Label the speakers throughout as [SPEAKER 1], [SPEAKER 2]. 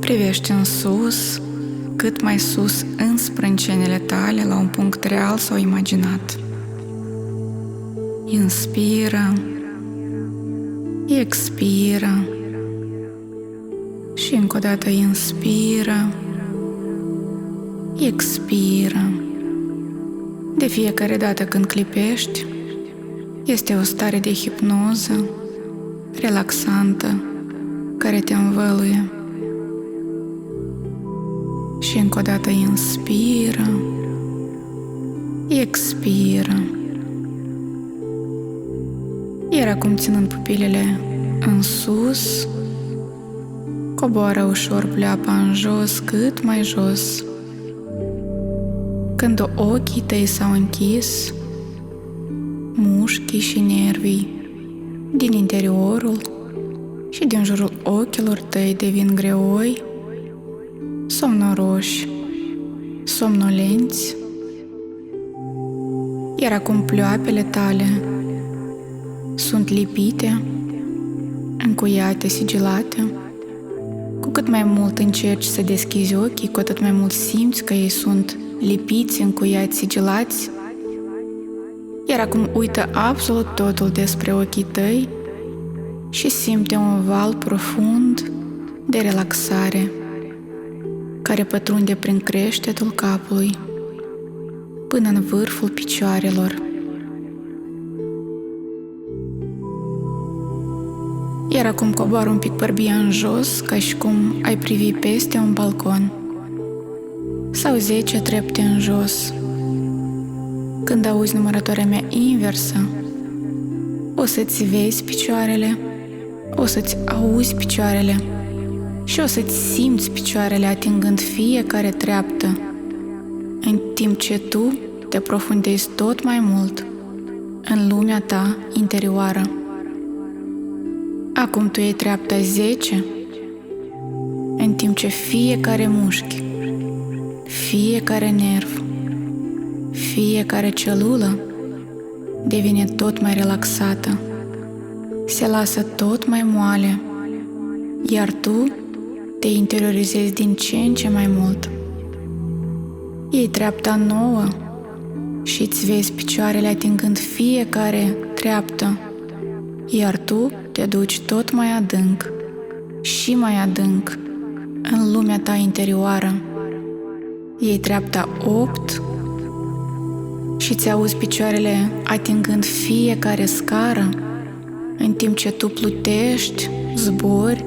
[SPEAKER 1] Privește în sus, cât mai sus în sprâncenele tale, la un punct real sau imaginat. Inspiră, expiră și încă o dată inspiră, expiră. De fiecare dată când clipești, este o stare de hipnoză relaxantă care te învăluie. Și încă o dată inspiră, expiră. Iar acum, ținând pupilele în sus, coboară ușor pleoapa în jos, cât mai jos. Când ochii tăi s-au închis, mușchii și nervii din interiorul și din jurul ochilor tăi devin greoi, somnoroși, somnolenți. Iar acum pleoapele tale sunt lipite, încuiate, sigilate. Cu cât mai mult încerci să deschizi ochii, cu atât mai mult simți că ei sunt lipiți, încuiați, sigilați. Iar acum uită absolut totul despre ochii tăi și simte un val profund de relaxare care pătrunde prin creștetul capului până în vârful picioarelor. Iar acum coboară un pic bărbia în jos, ca și cum ai privi peste un balcon, sau 10 trepte în jos. Când auzi numărătoarea mea inversă, o să-ți vezi picioarele, o să-ți auzi picioarele și o să-ți simți picioarele atingând fiecare treaptă, în timp ce tu te aprofundezi tot mai mult în lumea ta interioară. Acum tu iei treapta 10, în timp ce fiecare mușchi, fiecare nerv, fiecare celulă devine tot mai relaxată, se lasă tot mai moale, iar tu te interiorizezi din ce în ce mai mult. Iei treapta 9 și îți vezi picioarele atingând fiecare treaptă, iar tu te duci tot mai adânc și mai adânc în lumea ta interioară. Iei treapta 8 și îți auzi picioarele atingând fiecare scară, în timp ce tu plutești, zbori,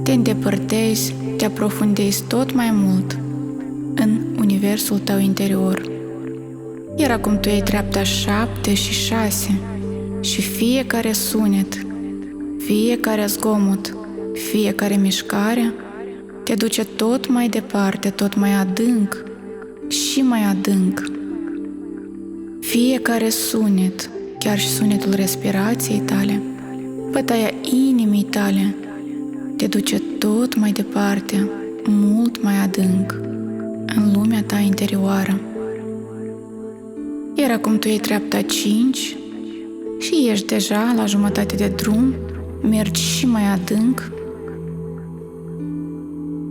[SPEAKER 1] te îndepărtezi, te aprofundezi tot mai mult în universul tău interior. Iar acum tu iei treapta 7 și 6 și fiecare sunet, fiecare zgomot, fiecare mișcare te duce tot mai departe, tot mai adânc și mai adânc. Fiecare sunet, chiar și sunetul respirației tale, bătaia inimii tale, te duce tot mai departe, mult mai adânc, în lumea ta interioară. Iar acum tu iei treapta 5 și ești deja la jumătate de drum, mergi și mai adânc,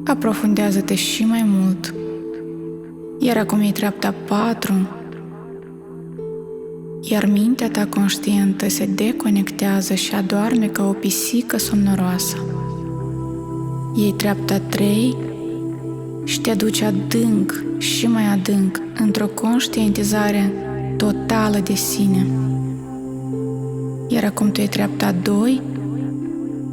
[SPEAKER 1] aprofundează-te și mai mult. Iar acum iei treapta 4, iar mintea ta conștientă se deconectează și adorme ca o pisică somnoroasă. Iei treapta 3 și te duci adânc și mai adânc într-o conștientizare totală de sine. Iar acum tu iei treapta 2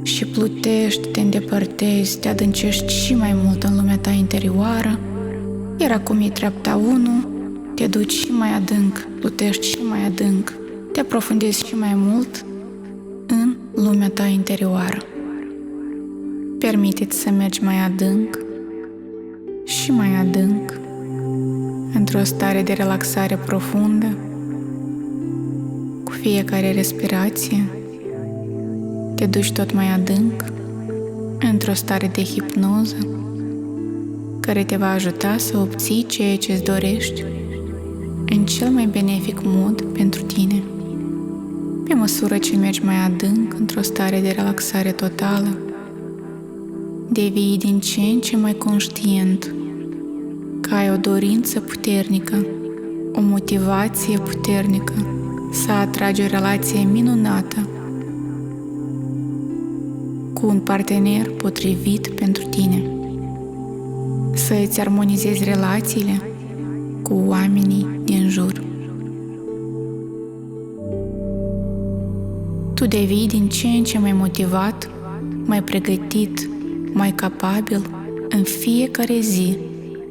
[SPEAKER 1] și plutești, te îndepărtezi, te adâncești și mai mult în lumea ta interioară. Iar acum iei treapta 1, te duci și mai adânc, plutești și mai adânc, te aprofundezi și mai mult în lumea ta interioară. Permite-ți să mergi mai adânc și mai adânc, într-o stare de relaxare profundă. Cu fiecare respirație te duci tot mai adânc într-o stare de hipnoză care te va ajuta să obții ceea ce îți dorești în cel mai benefic mod pentru tine. Pe măsură ce mergi mai adânc într-o stare de relaxare totală, devii din ce în ce mai conștient că ai o dorință puternică, o motivație puternică să atragi o relație minunată cu un partener potrivit pentru tine, să îți armonizezi relațiile cu oamenii din jur. Tu devii din ce în ce mai motivat, mai pregătit, mai capabil în fiecare zi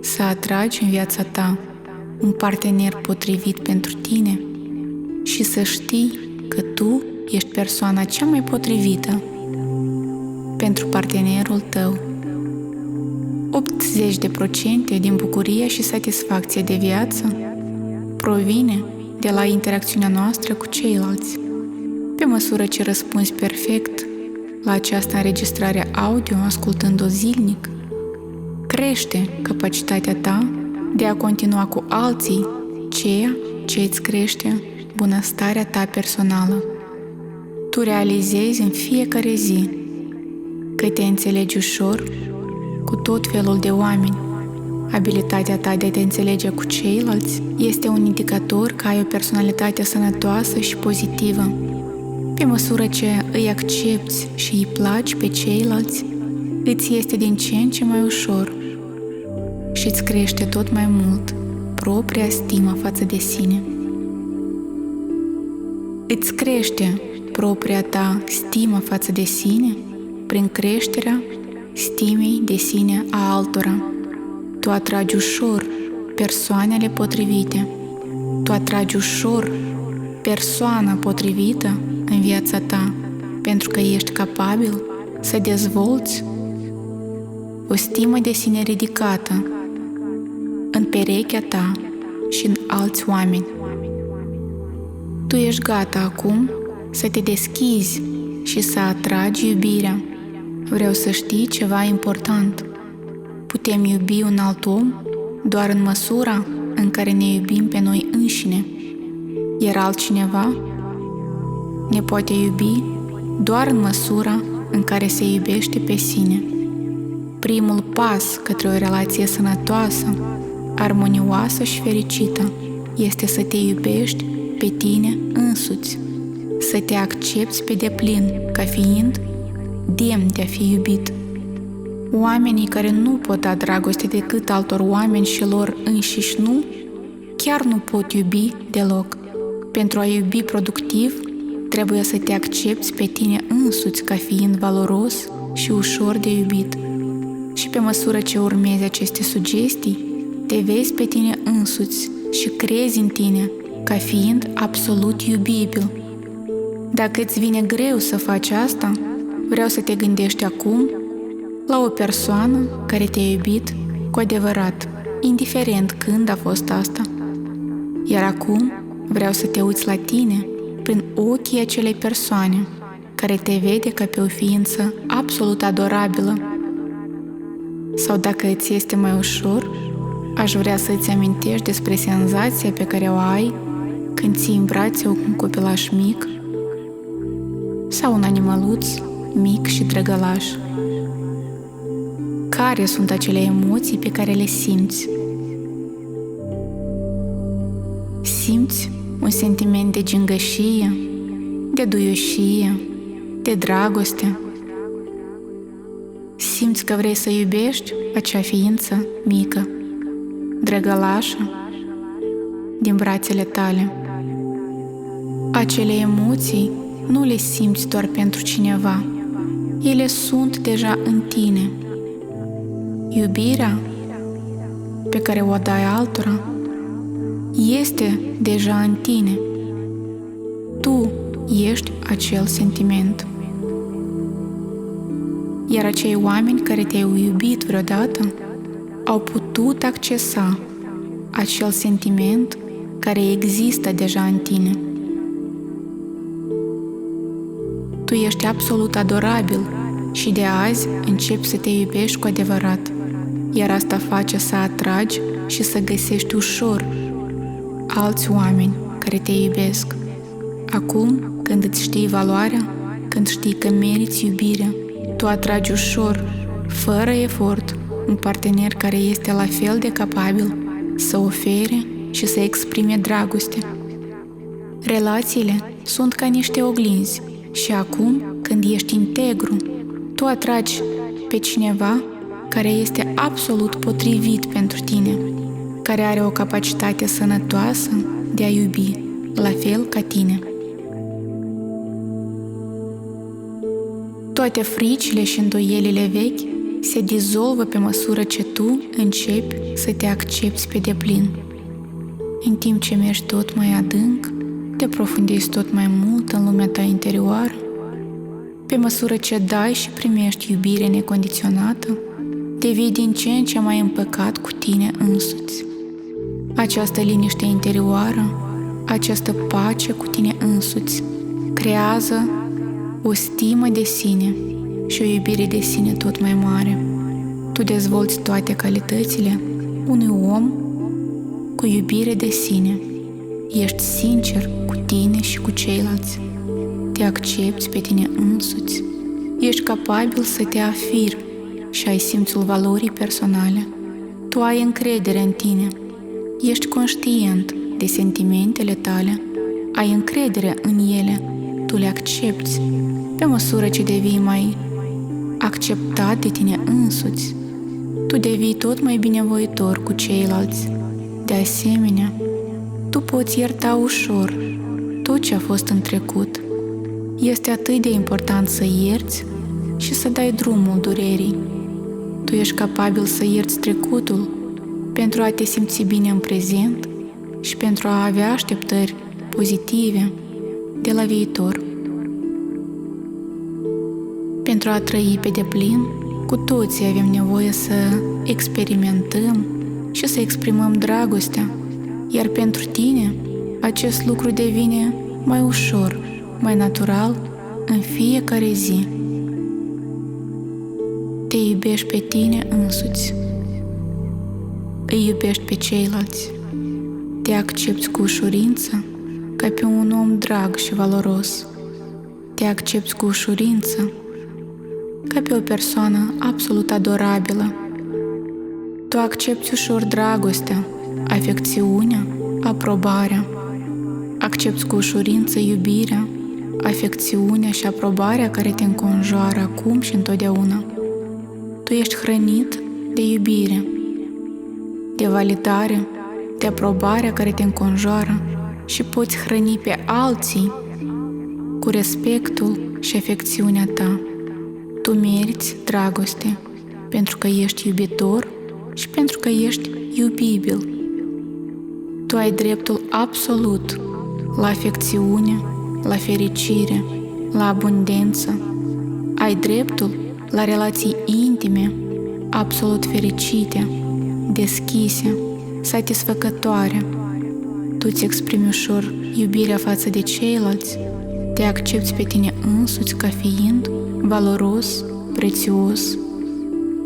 [SPEAKER 1] să atragi în viața ta un partener potrivit pentru tine și să știi că tu ești persoana cea mai potrivită pentru partenerul tău. 80% din bucuria și satisfacția de viață provine de la interacțiunea noastră cu ceilalți. Pe măsură ce răspunzi perfect la această înregistrare audio, ascultând-o zilnic, crește capacitatea ta de a continua cu alții ceea ce îți crește bunăstarea ta personală. Tu realizezi în fiecare zi că te înțelegi ușor cu tot felul de oameni. Abilitatea ta de a te înțelege cu ceilalți este un indicator că ai o personalitate sănătoasă și pozitivă. Pe măsură ce îi accepți și îi placi pe ceilalți, îți este din ce în ce mai ușor și îți crește tot mai mult propria stimă față de sine. Îți crește propria ta stimă față de sine prin creșterea stimei de sine a altora. Tu atragi ușor persoanele potrivite. Tu atragi ușor persoana potrivită în viața ta, pentru că ești capabil să dezvolți o stimă de sine ridicată în perechea ta și în alți oameni. Tu ești gata acum să te deschizi și să atragi iubirea. Vreau să știi ceva important. Putem iubi un alt om doar în măsura în care ne iubim pe noi înșine, iar altcineva ne poate iubi doar în măsura în care se iubește pe sine. Primul pas către o relație sănătoasă, armonioasă și fericită este să te iubești pe tine însuți, să te accepți pe deplin ca fiind demn de a fi iubit. Oamenii care nu pot da dragoste decât altor oameni și lor înșiși nu, chiar nu pot iubi deloc. Pentru a iubi productiv, trebuie să te accepți pe tine însuți ca fiind valoros și ușor de iubit. Și pe măsură ce urmezi aceste sugestii, te vezi pe tine însuți și crezi în tine ca fiind absolut iubibil. Dacă îți vine greu să faci asta, vreau să te gândești acum la o persoană care te-a iubit cu adevărat, indiferent când a fost asta. Iar acum vreau să te uiți la tine prin ochii acelei persoane care te vede ca pe o ființă absolut adorabilă. Sau dacă îți este mai ușor, aș vrea să îți amintești despre senzația pe care o ai când ții în brațe un copilaș mic sau un animăluț mic și drăgălaș. Care sunt acele emoții pe care le simți? Simți un sentiment de gingășie, de duioșie, de dragoste. Simți că vrei să iubești acea ființă mică, drăgălașă, din brațele tale. Acele emoții nu le simți doar pentru cineva. Ele sunt deja în tine. Iubirea pe care o dai altora este deja în tine. Tu ești acel sentiment. Iar acei oameni care te-au iubit vreodată au putut accesa acel sentiment care există deja în tine. Tu ești absolut adorabil și de azi începi să te iubești cu adevărat, iar asta face să atragi și să găsești ușor alți oameni care te iubesc. Acum, când îți știi valoarea, când știi că meriți iubirea, tu atragi ușor fără efort, un partener care este la fel de capabil să ofere și să exprime dragoste. Relațiile sunt ca niște oglinzi și acum, când ești integru, tu atragi pe cineva care este absolut potrivit pentru tine, care are o capacitate sănătoasă de a iubi, la fel ca tine. Toate fricile și îndoielile vechi se dizolvă pe măsură ce tu începi să te accepti pe deplin. În timp ce mergi tot mai adânc, te profundezi tot mai mult în lumea ta interioară, pe măsură ce dai și primești iubire necondiționată, devii din ce în ce mai împăcat cu tine însuți. Această liniște interioară, această pace cu tine însuți, creează o stimă de sine și o iubire de sine tot mai mare. Tu dezvolți toate calitățile unui om cu iubire de sine. Ești sincer cu tine și cu ceilalți. Te accepți pe tine însuți. Ești capabil să te afirmi și ai simțul valorii personale. Tu ai încredere în tine. Ești conștient de sentimentele tale. Ai încredere în ele. Tu le accepți. Pe măsură ce devii mai acceptat de tine însuți, tu devii tot mai binevoitor cu ceilalți. De asemenea, tu poți ierta ușor tot ce a fost în trecut. Este atât de important să ierți și să dai drumul durerii. Tu ești capabil să ierți trecutul pentru a te simți bine în prezent și pentru a avea așteptări pozitive de la viitor. Pentru a trăi pe deplin, cu toții avem nevoie să experimentăm și să exprimăm dragostea, iar pentru tine acest lucru devine mai ușor, mai natural în fiecare zi. Te iubești pe tine însuți, îi iubești pe ceilalți, te accepți cu ușurință ca pe un om drag și valoros, te accepți cu ușurință ca pe o persoană absolut adorabilă. Tu accepți ușor dragostea, afecțiunea, aprobarea. Accepți cu ușurință iubirea, afecțiunea și aprobarea care te înconjoară acum și întotdeauna. Tu ești hrănit de iubire, de validare, de aprobarea care te înconjoară și poți hrăni pe alții cu respectul și afecțiunea ta. Tu meriți dragoste pentru că ești iubitor și pentru că ești iubibil. Tu ai dreptul absolut la afecțiune, la fericire, la abundență. Ai dreptul la relații intime, absolut fericite, deschise, satisfăcătoare. Tu îți exprimi ușor iubirea față de ceilalți, te accepți pe tine însuți ca fiind valoros, prețios,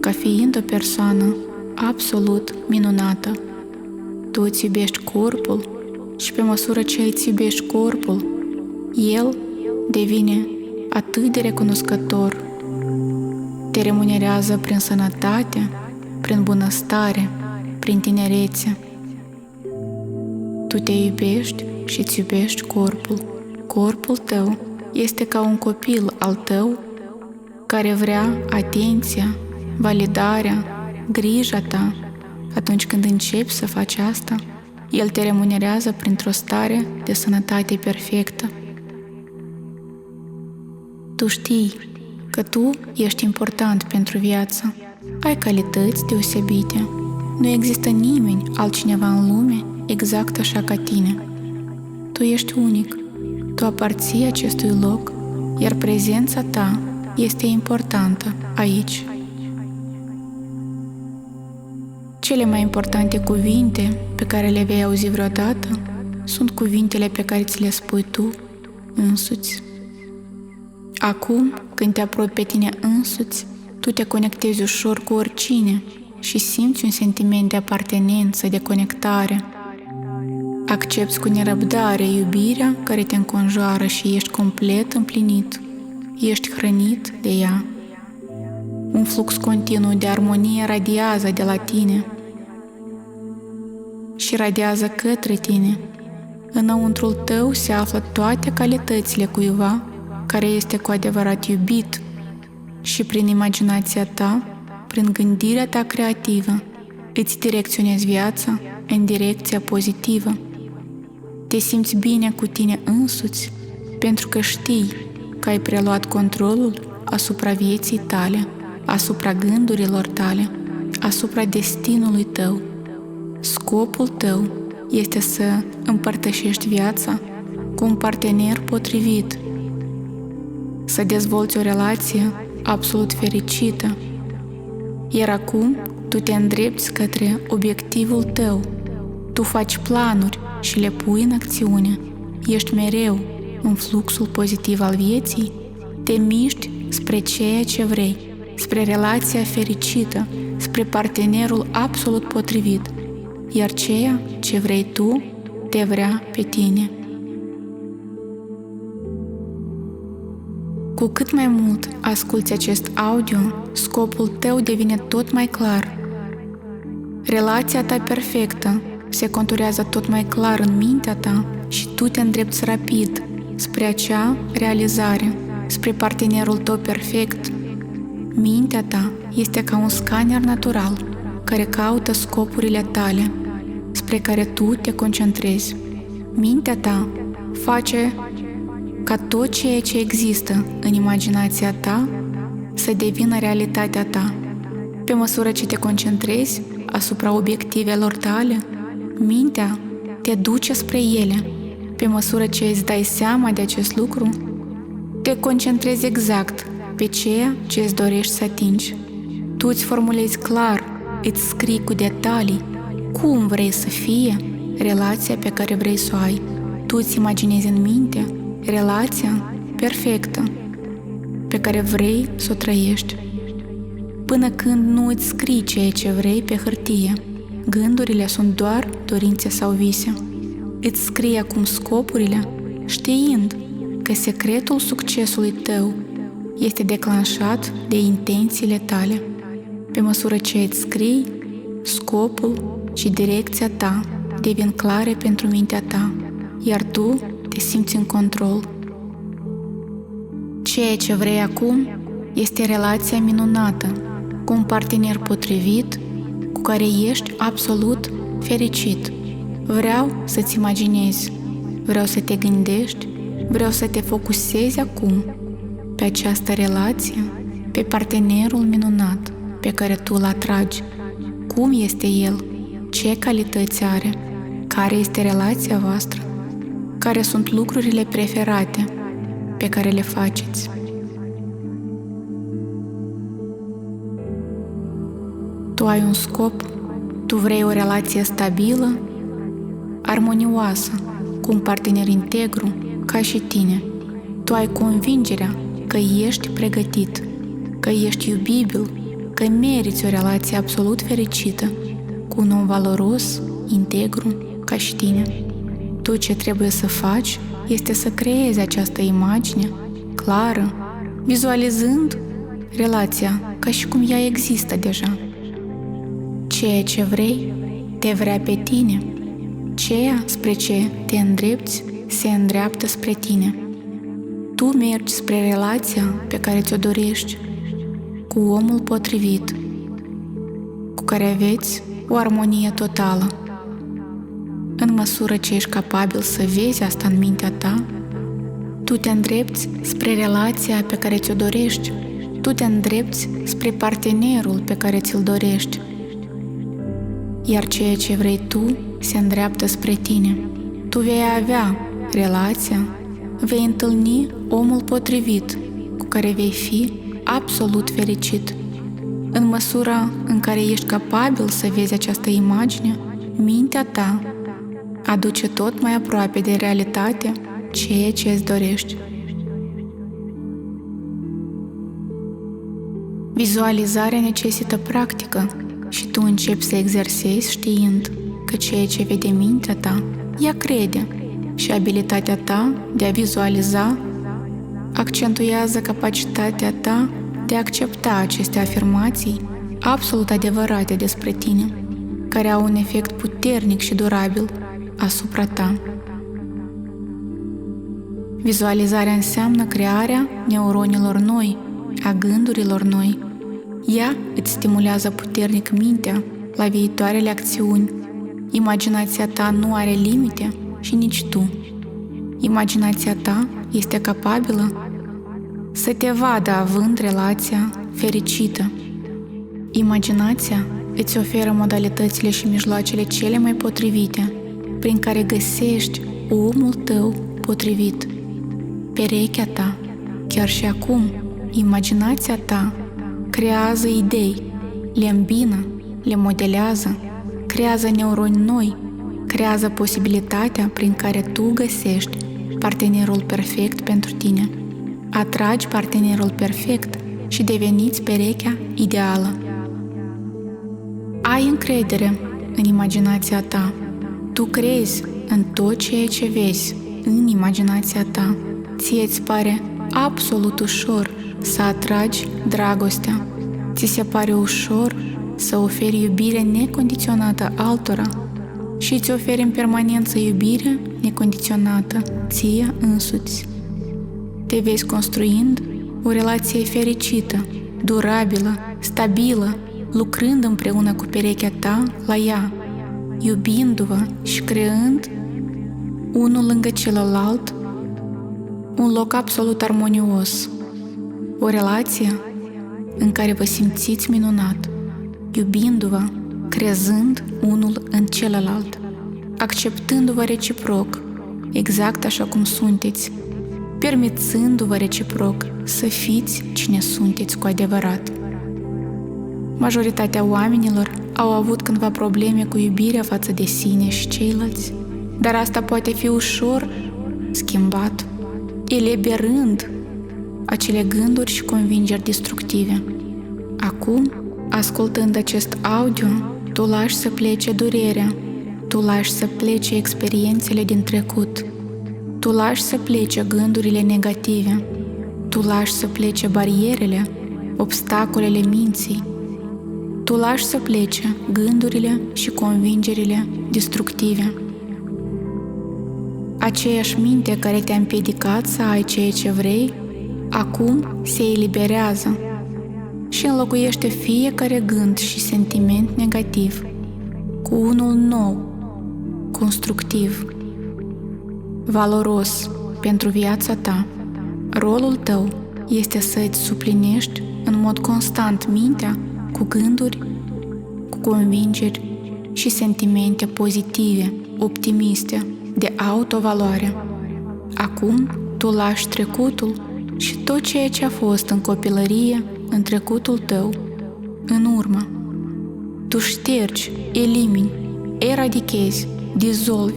[SPEAKER 1] ca fiind o persoană absolut minunată. Tu îți iubești corpul și pe măsură ce îți iubești corpul, el devine atât de recunoscător. Te remunerează prin sănătate, prin bunăstare, prin tinerețe. Tu te iubești și îți iubești corpul. Corpul tău este ca un copil al tău care vrea atenția, validarea, grija ta. Atunci când începi să faci asta, el te remunerează printr-o stare de sănătate perfectă. Tu știi că tu ești important pentru viață, ai calități deosebite. Nu există nimeni altcineva în lume exact așa ca tine. Tu ești unic, tu aparții acestui loc, iar prezența ta este importantă aici. Cele mai importante cuvinte pe care le vei auzi vreodată sunt cuvintele pe care ți le spui tu însuți. Acum, când te apropii pe tine însuți, tu te conectezi ușor cu oricine și simți un sentiment de apartenență, de conectare. Accepți cu nerăbdare iubirea care te înconjoară și ești complet împlinit. Ești hrănit de ea. Un flux continuu de armonie radiază de la tine și radiază către tine. Înăuntrul tău se află toate calitățile cuiva care este cu adevărat iubit și prin imaginația ta, prin gândirea ta creativă, îți direcționezi viața în direcția pozitivă. Te simți bine cu tine însuți pentru că știi că ai preluat controlul asupra vieții tale, asupra gândurilor tale, asupra destinului tău. Scopul tău este să împărtășești viața cu un partener potrivit, să dezvolți o relație absolut fericită. Iar acum tu te îndrepți către obiectivul tău. Tu faci planuri și le pui în acțiune. Ești mereu în fluxul pozitiv al vieții. Te miști spre ceea ce vrei, spre relația fericită, spre partenerul absolut potrivit. Iar ceea ce vrei tu te vrea pe tine. Cu cât mai mult asculți acest audio, scopul tău devine tot mai clar. Relația ta perfectă se conturează tot mai clar în mintea ta și tu te îndrepți rapid spre acea realizare, spre partenerul tău perfect. Mintea ta este ca un scanner natural care caută scopurile tale, spre care tu te concentrezi. Mintea ta face ca tot ceea ce există în imaginația ta să devină realitatea ta. Pe măsură ce te concentrezi asupra obiectivelor tale, mintea te duce spre ele. Pe măsură ce îți dai seama de acest lucru, te concentrezi exact pe ceea ce îți dorești să atingi. Tu îți formulezi clar, îți scrii cu detalii cum vrei să fie relația pe care vrei să o ai. Tu îți imaginezi în minte relația perfectă pe care vrei să o trăiești. Până când nu îți scrii ceea ce vrei pe hârtie, gândurile sunt doar dorințe sau vise. Îți scrii acum scopurile, știind că secretul succesului tău este declanșat de intențiile tale. Pe măsură ce îți scrii, scopul și direcția ta devin clare pentru mintea ta, iar tu te simți în control. Ceea ce vrei acum este relația minunată cu un partener potrivit cu care ești absolut fericit. Vreau să-ți imaginezi, vreau să te gândești, vreau să te focusezi acum pe această relație, pe partenerul minunat pe care tu îl atragi. Cum este el? Ce calități are? Care este relația voastră? Care sunt lucrurile preferate pe care le faceți? Tu ai un scop, tu vrei o relație stabilă, armonioasă, cu un partener integru ca și tine. Tu ai convingerea că ești pregătit, că ești iubibil, că meriți o relație absolut fericită cu un om valoros, integru ca și tine. Tu ce trebuie să faci este să creezi această imagine clară, vizualizând relația ca și cum ea există deja. Ceea ce vrei te vrea pe tine. Ceea spre ce te îndrepți se îndreaptă spre tine. Tu mergi spre relația pe care ți-o dorești, cu omul potrivit, cu care aveți o armonie totală. În măsură ce ești capabil să vezi asta în mintea ta, tu te îndrepți spre relația pe care ți-o dorești, tu te îndrepți spre partenerul pe care ți-l dorești. Iar ceea ce vrei tu se îndreaptă spre tine. Tu vei avea relația, vei întâlni omul potrivit cu care vei fi absolut fericit. În măsura în care ești capabil să vezi această imagine, mintea ta aduce tot mai aproape de realitate ceea ce îți dorești. Vizualizarea necesită practică și tu începi să exersezi știind că ceea ce vede mintea ta, ea crede și abilitatea ta de a vizualiza accentuează capacitatea ta de a accepta aceste afirmații absolut adevărate despre tine, care au un efect puternic și durabil asupra ta. Vizualizarea înseamnă crearea neuronilor noi, a gândurilor noi. Ea îți stimulează puternic mintea la viitoarele acțiuni. Imaginația ta nu are limite și nici tu. Imaginația ta este capabilă să te vadă având relația fericită. Imaginația îți oferă modalitățile și mijloacele cele mai potrivite prin care găsești omul tău potrivit. Perechea ta, chiar și acum, imaginația ta creează idei, le îmbină, le modelează, creează neuroni noi, creează posibilitatea prin care tu găsești partenerul perfect pentru tine. Atragi partenerul perfect și deveniți perechea ideală. Ai încredere în imaginația ta. Tu crezi în tot ceea ce vezi în imaginația ta. Ție îți pare absolut ușor să atragi dragostea. Ți se pare ușor să oferi iubire necondiționată altora și îți oferi în permanență iubire necondiționată ție însuți. Te vezi construind o relație fericită, durabilă, stabilă, lucrând împreună cu perechea ta la ea, iubindu-vă și creând unul lângă celălalt un loc absolut armonios, o relație în care vă simțiți minunat, iubindu-vă, crezând unul în celălalt, acceptându-vă reciproc, exact așa cum sunteți, permițându-vă reciproc să fiți cine sunteți cu adevărat. Majoritatea oamenilor au avut cândva probleme cu iubirea față de sine și ceilalți, dar asta poate fi ușor schimbat, eliberând acele gânduri și convingeri destructive. Acum, ascultând acest audio, tu lași să plece durerea, tu lași să plece experiențele din trecut, tu lași să plece gândurile negative, tu lași să plece barierele, obstacolele minții, tu lași să plece gândurile și convingerile destructive. Aceeași minte care te-a împiedicat să ai ceea ce vrei, acum se eliberează și înlocuiește fiecare gând și sentiment negativ cu unul nou, constructiv, valoros pentru viața ta. Rolul tău este să îți suplinești în mod constant mintea cu gânduri, cu convingeri și sentimente pozitive, optimiste, de autovaloare. Acum tu lași trecutul și tot ceea ce a fost în copilărie în trecutul tău în urmă. Tu ștergi, elimini, eradichezi, dizolvi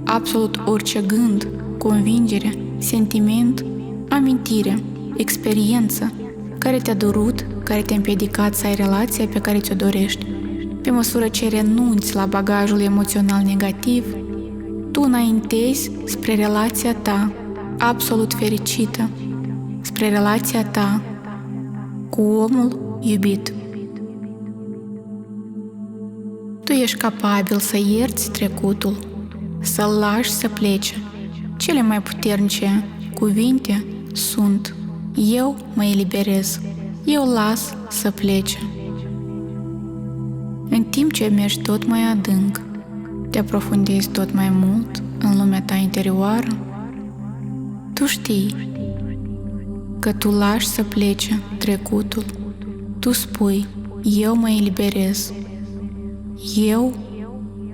[SPEAKER 1] absolut orice gând, convingere, sentiment, amintire, experiență care te-a durut, care te-a împiedicat să ai relația pe care ți-o dorești. Pe măsură ce renunți la bagajul emoțional negativ, tu înaintezi spre relația ta absolut fericită, spre relația ta cu omul iubit. Tu ești capabil să ierți trecutul, să-l lași să plece. Cele mai puternice cuvinte sunt: eu mă eliberez, eu las să plece. În timp ce mergi tot mai adânc, te aprofundezi tot mai mult în lumea ta interioară, tu știi că tu lași să plece trecutul. Tu spui: eu mă eliberez, eu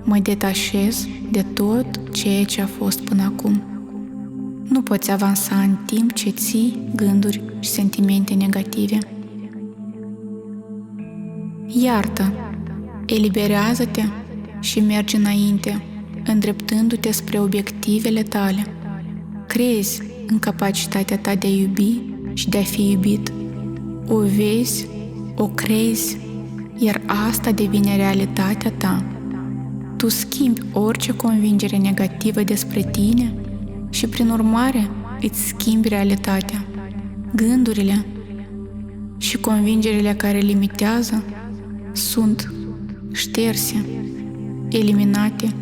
[SPEAKER 1] mă detașez de tot ceea ce a fost până acum. Nu poți avansa în timp ce ții gânduri și sentimente negative. Iartă, eliberează-te și mergi înainte, îndreptându-te spre obiectivele tale. Crezi în capacitatea ta de a iubi și de a fi iubit. O vezi, o crezi, iar asta devine realitatea ta. Tu schimbi orice convingere negativă despre tine și, prin urmare, îți schimbi realitatea, gândurile și convingerile care limitează sunt șterse, eliminate,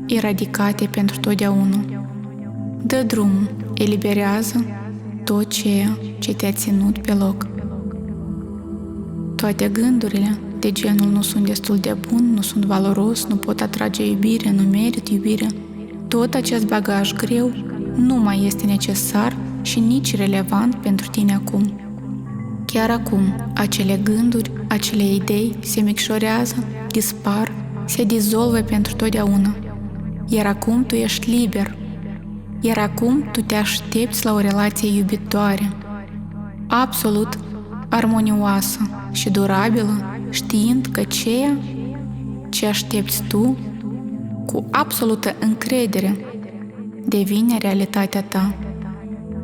[SPEAKER 1] eradicate pentru totdeauna. Dă drumul, eliberează tot ceea ce te-a ținut pe loc. Toate gândurile de genul nu sunt destul de bun, nu sunt valoros, nu pot atrage iubire, nu merit iubire, tot acest bagaj greu nu mai este necesar și nici relevant pentru tine acum. Chiar acum, acele gânduri, acele idei se micșorează, dispar, se dizolvă pentru totdeauna. Iar acum tu ești liber. Iar acum tu te aștepți la o relație iubitoare, absolut armonioasă și durabilă, știind că ceea ce aștepți tu, cu absolută încredere, devine realitatea ta.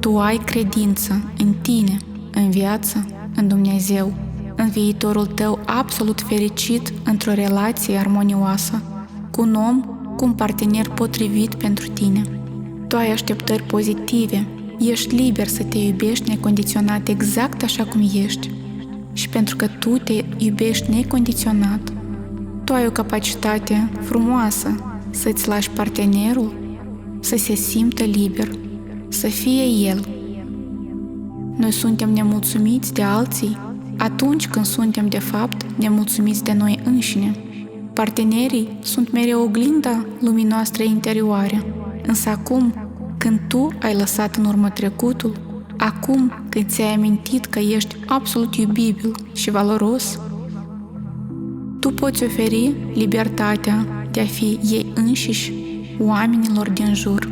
[SPEAKER 1] Tu ai credință în tine, în viață, în Dumnezeu, în viitorul tău absolut fericit într-o relație armonioasă, cu un om, cu un partener potrivit pentru tine. Tu ai așteptări pozitive, ești liber să te iubești necondiționat exact așa cum ești. Și pentru că tu te iubești necondiționat, tu ai o capacitate frumoasă să-ți lași partenerul să se simtă liber, să fie el. Noi suntem nemulțumiți de alții atunci când suntem de fapt nemulțumiți de noi înșine. Partenerii sunt mereu oglinda lumii noastre interioare, însă acum, când tu ai lăsat în urmă trecutul, acum când ți-ai amintit că ești absolut iubibil și valoros, tu poți oferi libertatea de a fi ei înșiși oamenilor din jur,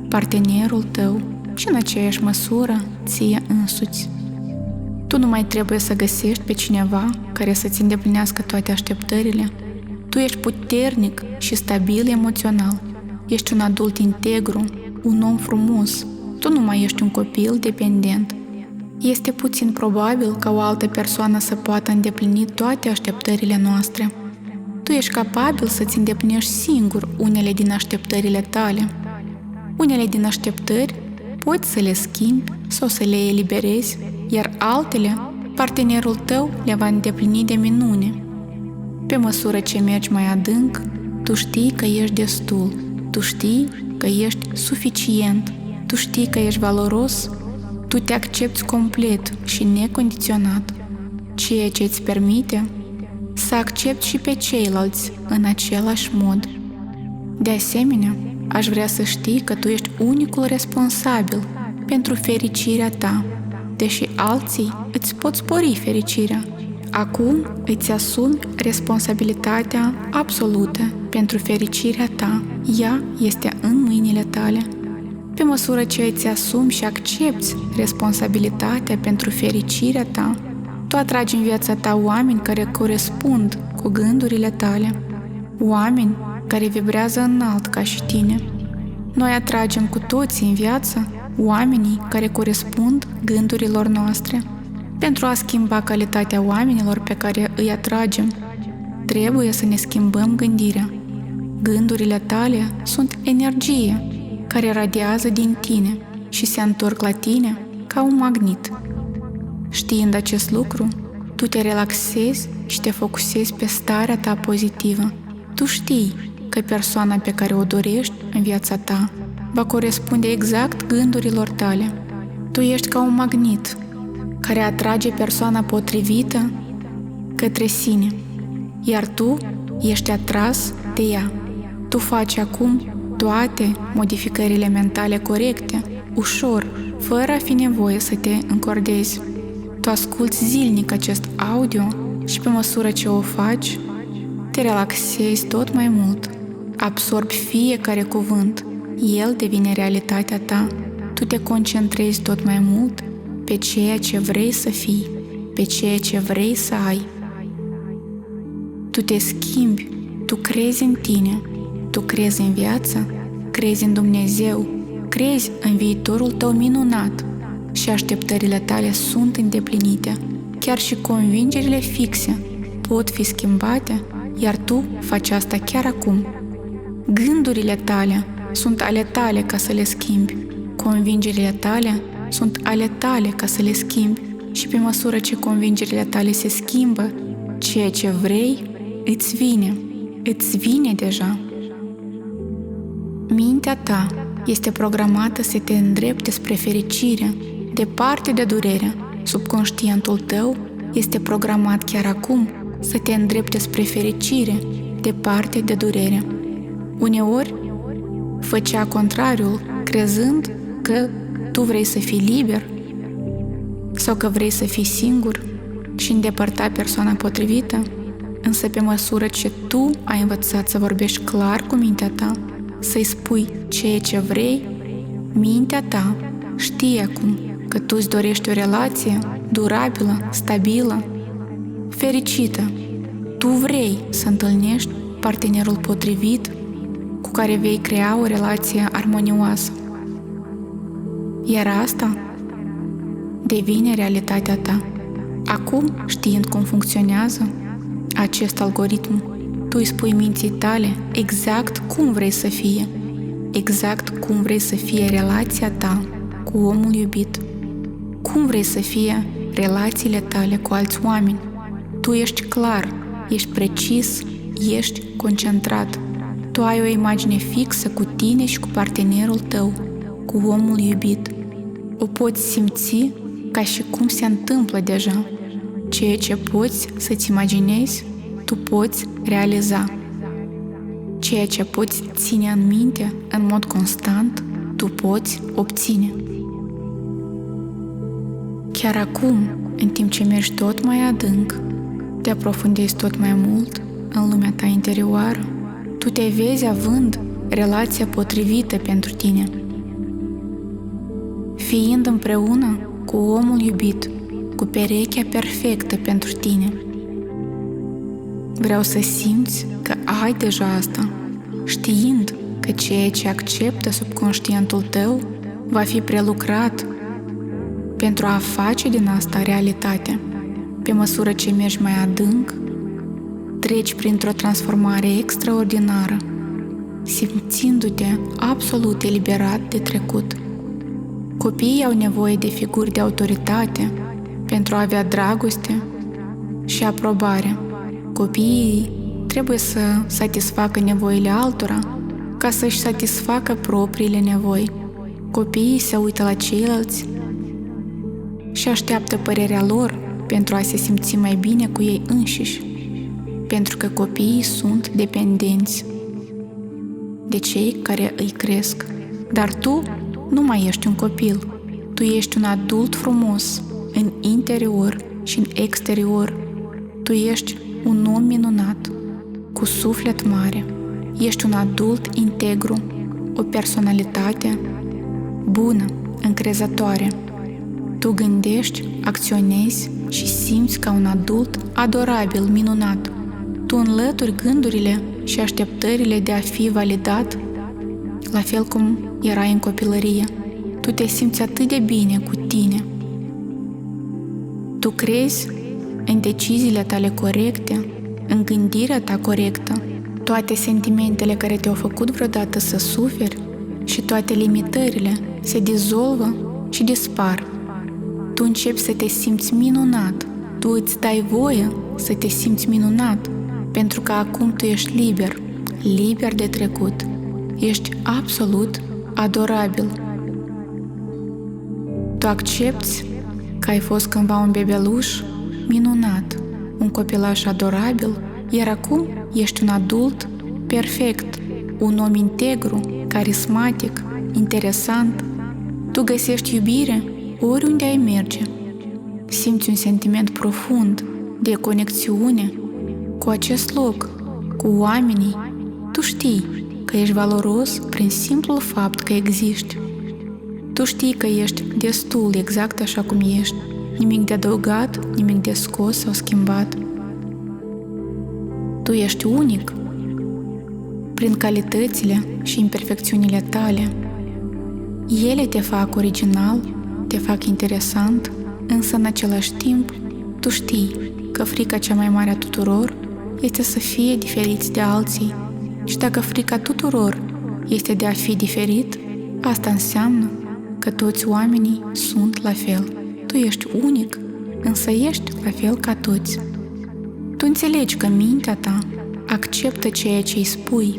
[SPEAKER 1] partenerul tău și în aceeași măsură ție însuți. Tu nu mai trebuie să găsești pe cineva care să-ți îndeplinească toate așteptările. Tu ești puternic și stabil emoțional. Ești un adult integru, un om frumos. Tu nu mai ești un copil dependent. Este puțin probabil ca o altă persoană să poată îndeplini toate așteptările noastre. Tu ești capabil să-ți îndeplinești singur unele din așteptările tale. Unele din așteptări poți să le schimbi sau să le eliberezi, iar altele, partenerul tău le va îndeplini de minune. Pe măsură ce mergi mai adânc, tu știi că ești destul, tu știi că ești suficient, tu știi că ești valoros, tu te accepti complet și necondiționat, ceea ce îți permite să accepti și pe ceilalți în același mod. De asemenea, aș vrea să știi că tu ești unicul responsabil pentru fericirea ta, deși alții îți pot spori fericirea. Acum îți asumi responsabilitatea absolută pentru fericirea ta. Ea este în mâinile tale. Pe măsură ce îți asumi și accepti responsabilitatea pentru fericirea ta, tu atragi în viața ta oameni care corespund cu gândurile tale, oameni care vibrează înalt ca și tine. Noi atragem cu toții în viață oamenii care corespund gândurilor noastre. Pentru a schimba calitatea oamenilor pe care îi atragem, trebuie să ne schimbăm gândirea. Gândurile tale sunt energie care radiază din tine și se întorc la tine ca un magnet. Știind acest lucru, tu te relaxezi și te focusezi pe starea ta pozitivă. Tu știi că persoana pe care o dorești în viața ta va corespunde exact gândurilor tale. Tu ești ca un magnet care atrage persoana potrivită către sine, iar tu ești atras de ea. Tu faci acum toate modificările mentale corecte, ușor, fără a fi nevoie să te încordezi. Tu asculți zilnic acest audio și pe măsură ce o faci, te relaxezi tot mai mult. Absorbi fiecare cuvânt, el devine realitatea ta. Tu te concentrezi tot mai mult pe ceea ce vrei să fii, pe ceea ce vrei să ai. Tu te schimbi, tu crezi în tine, tu crezi în viață, crezi în Dumnezeu, crezi în viitorul tău minunat și așteptările tale sunt îndeplinite. Chiar și convingerile fixe pot fi schimbate, iar tu faci asta chiar acum. Gândurile tale sunt ale tale ca să le schimbi. Convingerile tale sunt ale tale ca să le schimbi și pe măsură ce convingerile tale se schimbă, ceea ce vrei îți vine deja. Mintea ta este programată să te îndrepte spre fericire, departe de durere. Subconștientul tău este programat chiar acum să te îndrepte spre fericire, departe de durere. Uneori, făcea contrariul, crezând că tu vrei să fii liber sau că vrei să fii singur și îndepărta persoana potrivită, însă pe măsură ce tu ai învățat să vorbești clar cu mintea ta, să-i spui ceea ce vrei, mintea ta știe acum că tu îți dorești o relație durabilă, stabilă, fericită. Tu vrei să întâlnești partenerul potrivit cu care vei crea o relație armonioasă. Iar asta devine realitatea ta. Acum, știind cum funcționează acest algoritm, tu îi spui minții tale exact cum vrei să fie, exact cum vrei să fie relația ta cu omul iubit, cum vrei să fie relațiile tale cu alți oameni. Tu ești clar, ești precis, ești concentrat. Tu ai o imagine fixă cu tine și cu partenerul tău, cu omul iubit. O poți simți ca și cum se întâmplă deja. Ceea ce poți să-ți imaginezi, tu poți realiza. Ceea ce poți ține în minte în mod constant, tu poți obține. Chiar acum, în timp ce mergi tot mai adânc, te aprofundezi tot mai mult în lumea ta interioară, tu te vezi având relația potrivită pentru tine. Fiind împreună cu omul iubit, cu perechea perfectă pentru tine. Vreau să simți că ai deja asta, știind că ceea ce acceptă subconștientul tău va fi prelucrat pentru a face din asta realitate. Pe măsură ce mergi mai adânc, treci printr-o transformare extraordinară, simțindu-te absolut eliberat de trecut. Copiii au nevoie de figuri de autoritate pentru a avea dragoste și aprobare. Copiii trebuie să satisfacă nevoile altora ca să-și satisfacă propriile nevoi. Copiii se uită la ceilalți și așteaptă părerea lor pentru a se simți mai bine cu ei înșiși, pentru că copiii sunt dependenți de cei care îi cresc. Dar tu nu mai ești un copil, tu ești un adult frumos în interior și în exterior. Tu ești un om minunat, cu suflet mare. Ești un adult integru, o personalitate bună, încrezătoare. Tu gândești, acționezi și simți ca un adult adorabil, minunat. Tu înlături gândurile și așteptările de a fi validat, la fel cum erai în copilărie. Tu te simți atât de bine cu tine. Tu crezi în deciziile tale corecte, în gândirea ta corectă. Toate sentimentele care te-au făcut vreodată să suferi și toate limitările se dizolvă și dispar. Tu începi să te simți minunat. Tu îți dai voie să te simți minunat, pentru că acum tu ești liber, liber de trecut. Ești absolut adorabil. Tu accepti că ai fost cândva un bebeluș minunat, un copilaș adorabil, iar acum ești un adult perfect, un om integru, carismatic, interesant. Tu găsești iubire oriunde ai merge. Simți un sentiment profund de conexiune cu acest loc, cu oamenii. Tu știi că ești valoros prin simplul fapt că existi. Tu știi că ești destul exact așa cum ești. Nimic de adăugat, nimic de scos sau schimbat. Tu ești unic prin calitățile și imperfecțiunile tale. Ele te fac original, te fac interesant, însă în același timp tu știi că frica cea mai mare a tuturor este să fie diferiți de alții. Și dacă frica tuturor este de a fi diferit, asta înseamnă că toți oamenii sunt la fel. Tu ești unic însă ești la fel ca toți. Tu înțelegi că mintea ta acceptă ceea ce îi spui.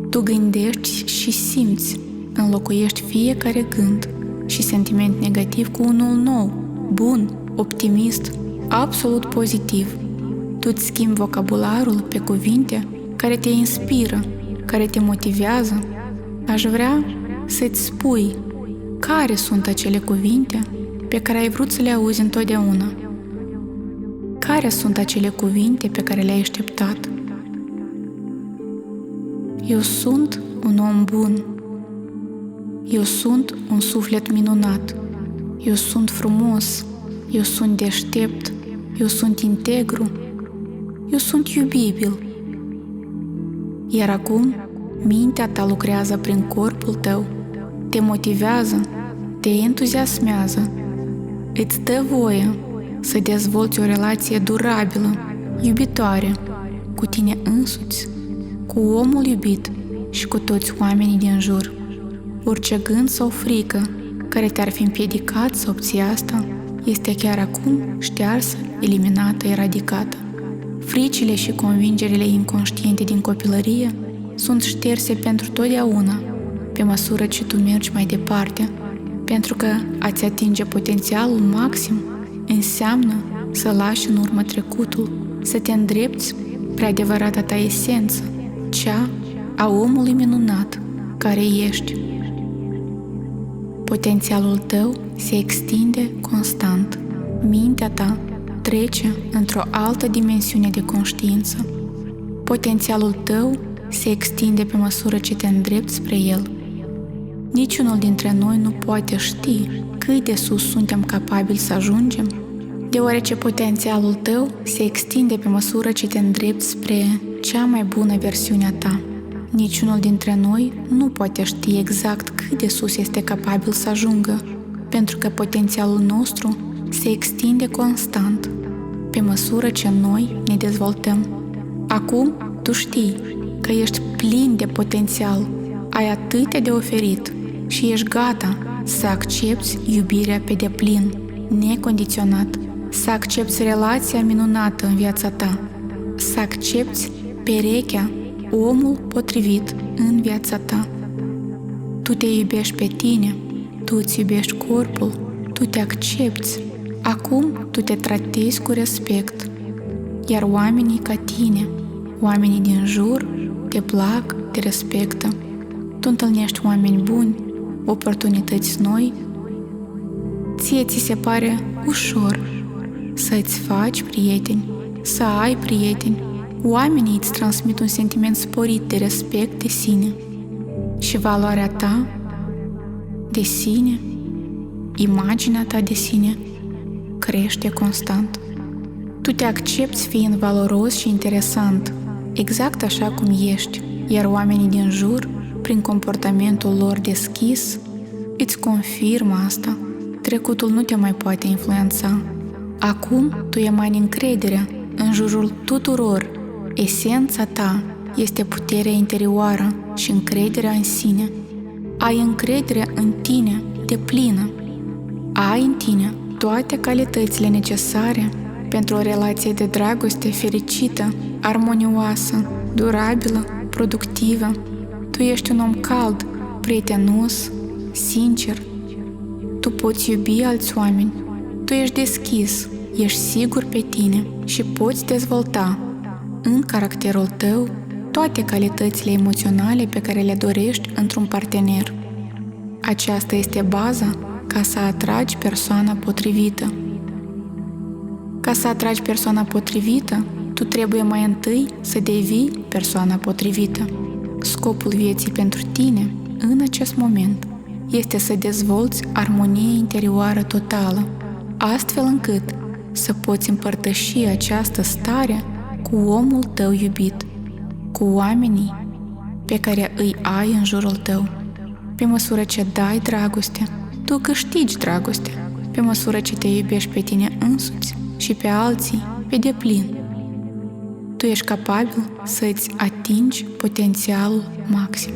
[SPEAKER 1] Tu gândești și simți, înlocuiești fiecare gând și sentiment negativ cu unul nou, bun, optimist, absolut pozitiv. Tu îți schimbi vocabularul pe cuvinte care te inspiră, care te motivează. Aș vrea să-ți spui care sunt acele cuvinte pe care ai vrut să le auzi întotdeauna. Care sunt acele cuvinte pe care le-ai așteptat? Eu sunt un om bun. Eu sunt un suflet minunat. Eu sunt frumos. Eu sunt deștept. Eu sunt integru. Eu sunt iubibil. Iar acum, mintea ta lucrează prin corpul tău, te motivează, te entuziasmează, îți dă voie să dezvolți o relație durabilă, iubitoare, cu tine însuți, cu omul iubit și cu toți oamenii din jur. Orice gând sau frică care te-ar fi împiedicat să obții asta, este chiar acum ștearsă, eliminată, eradicată. Fricile și convingerile inconștiente din copilărie sunt șterse pentru totdeauna, pe măsură ce tu mergi mai departe, pentru că a-ți atinge potențialul maxim înseamnă să lași în urmă trecutul, să te îndrepți spre adevărata ta esență, cea a omului minunat care ești. Potențialul tău se extinde constant. Mintea ta trece într-o altă dimensiune de conștiință. Potențialul tău se extinde pe măsură ce te îndrepți spre el. Niciunul dintre noi nu poate ști cât de sus suntem capabili să ajungem, deoarece potențialul tău se extinde pe măsură ce te îndrepți spre cea mai bună versiune a ta. Niciunul dintre noi nu poate ști exact cât de sus este capabil să ajungă, pentru că potențialul nostru se extinde constant, pe măsură ce noi ne dezvoltăm. Acum, tu știi că ești plin de potențial, ai atâtea de oferit și ești gata să accepți iubirea pe deplin, necondiționat, să accepți relația minunată în viața ta, să accepți perechea, omul potrivit în viața ta. Tu te iubești pe tine, tu îți iubești corpul, tu te accepți. Acum tu te tratezi cu respect, iar oamenii ca tine, oamenii din jur, te plac, te respectă. Tu întâlnești oameni buni, oportunități noi. Ție ți se pare ușor să-ți faci prieteni, să ai prieteni. Oamenii îți transmit un sentiment sporit de respect de sine și valoarea ta de sine, imaginea ta de sine crește constant. Tu te accepți fiind valoros și interesant, exact așa cum ești, iar oamenii din jur, prin comportamentul lor deschis, îți confirmă asta. Trecutul nu te mai poate influența. Acum tu emani încrederea în jurul tuturor. Esența ta este puterea interioară și încrederea în sine. Ai încredere în tine deplină. Ai în tine toate calitățile necesare pentru o relație de dragoste fericită, armonioasă, durabilă, productivă. Tu ești un om cald, prietenos, sincer. Tu poți iubi alți oameni. Tu ești deschis, ești sigur pe tine și poți dezvolta în caracterul tău toate calitățile emoționale pe care le dorești într-un partener. Aceasta este baza ca să atragi persoana potrivită. Ca să atragi persoana potrivită, tu trebuie mai întâi să devii persoana potrivită. Scopul vieții pentru tine, în acest moment, este să dezvolți armonie interioară totală, astfel încât să poți împărtăși această stare cu omul tău iubit, cu oamenii pe care îi ai în jurul tău. Pe măsură ce dai dragoste, tu câștigi dragoste. Pe măsură ce te iubești pe tine însuți și pe alții pe deplin, tu ești capabil să îți atingi potențialul maxim.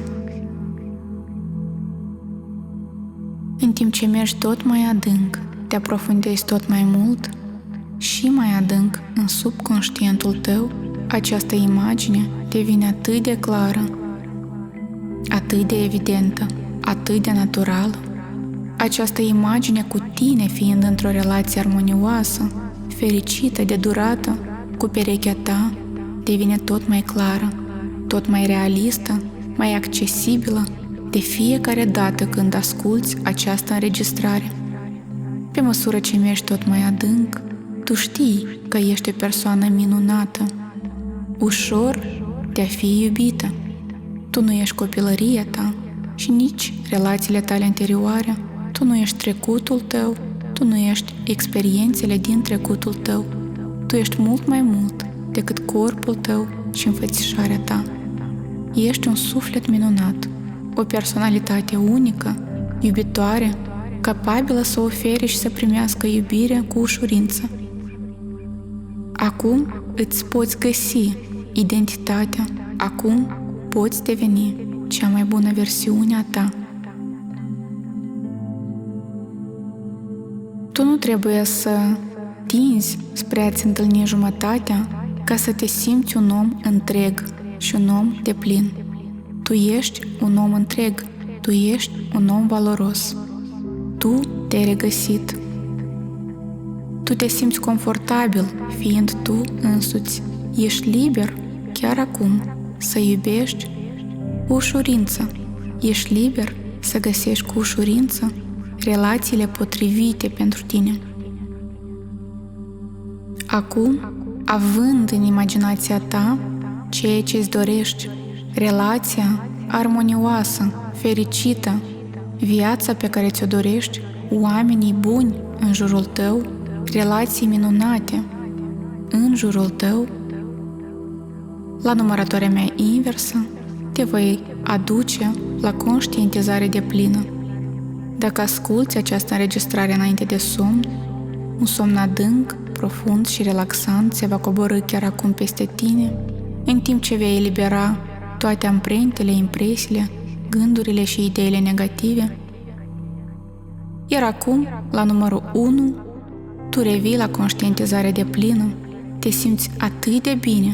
[SPEAKER 1] În timp ce mergi tot mai adânc, te aprofundezi tot mai mult, și mai adânc în subconștientul tău, această imagine devine atât de clară, atât de evidentă, atât de naturală. Această imagine cu tine fiind într-o relație armonioasă, fericită, de durată, cu perechea ta, devine tot mai clară, tot mai realistă, mai accesibilă de fiecare dată când asculți această înregistrare. Pe măsură ce mergi tot mai adânc, tu știi că ești o persoană minunată, ușor de a fi iubită. Tu nu ești copilăria ta și nici relațiile tale anterioare, tu nu ești trecutul tău, tu nu ești experiențele din trecutul tău. Tu ești mult mai mult decât corpul tău și înfățișarea ta. Ești un suflet minunat, o personalitate unică, iubitoare, capabilă să ofere și să primească iubire cu ușurință. Acum îți poți găsi identitatea, acum poți deveni cea mai bună versiune a ta. Tu nu trebuie să tinzi spre a-ți întâlni jumătatea ca să te simți un om întreg și un om deplin. Tu ești un om întreg, tu ești un om valoros. Tu te-ai regăsit. Tu te simți confortabil fiind tu însuți. Ești liber chiar acum să iubești cu ușurință. Ești liber să găsești cu ușurință relațiile potrivite pentru tine. Acum, având în imaginația ta ceea ce îți dorești, relația armonioasă, fericită, viața pe care ți-o dorești, oamenii buni în jurul tău, relații minunate în jurul tău, la numărătoarea mea inversă te voi aduce la conștientizare deplină. Dacă asculți această înregistrare înainte de somn, un somn adânc, profund și relaxant se va coborî chiar acum peste tine, în timp ce vei elibera toate amprentele, impresiile, gândurile și ideile negative. Iar acum, la numărul 1, tu revii la conștientizare deplină, te simți atât de bine.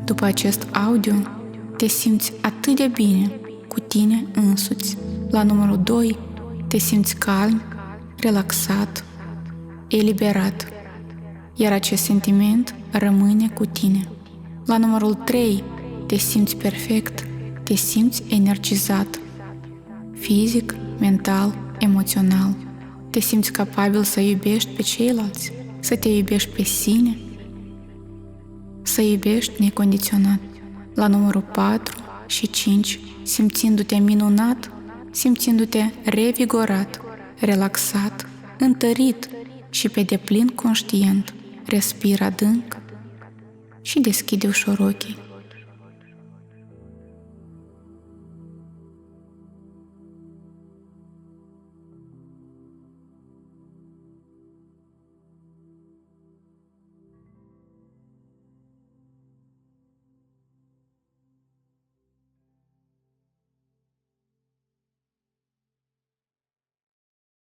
[SPEAKER 1] După acest audio, te simți atât de bine cu tine însuți. La numărul 2, te simți calm, relaxat, eliberat, iar acest sentiment rămâne cu tine. La numărul 3, te simți perfect, te simți energizat, fizic, mental, emoțional. Te simți capabil să iubești pe ceilalți, să te iubești pe sine, să iubești necondiționat. La numărul 4 și 5, simțindu-te minunat, simțindu-te revigorat, relaxat, întărit și pe deplin conștient, respiră adânc și deschide ușor ochii.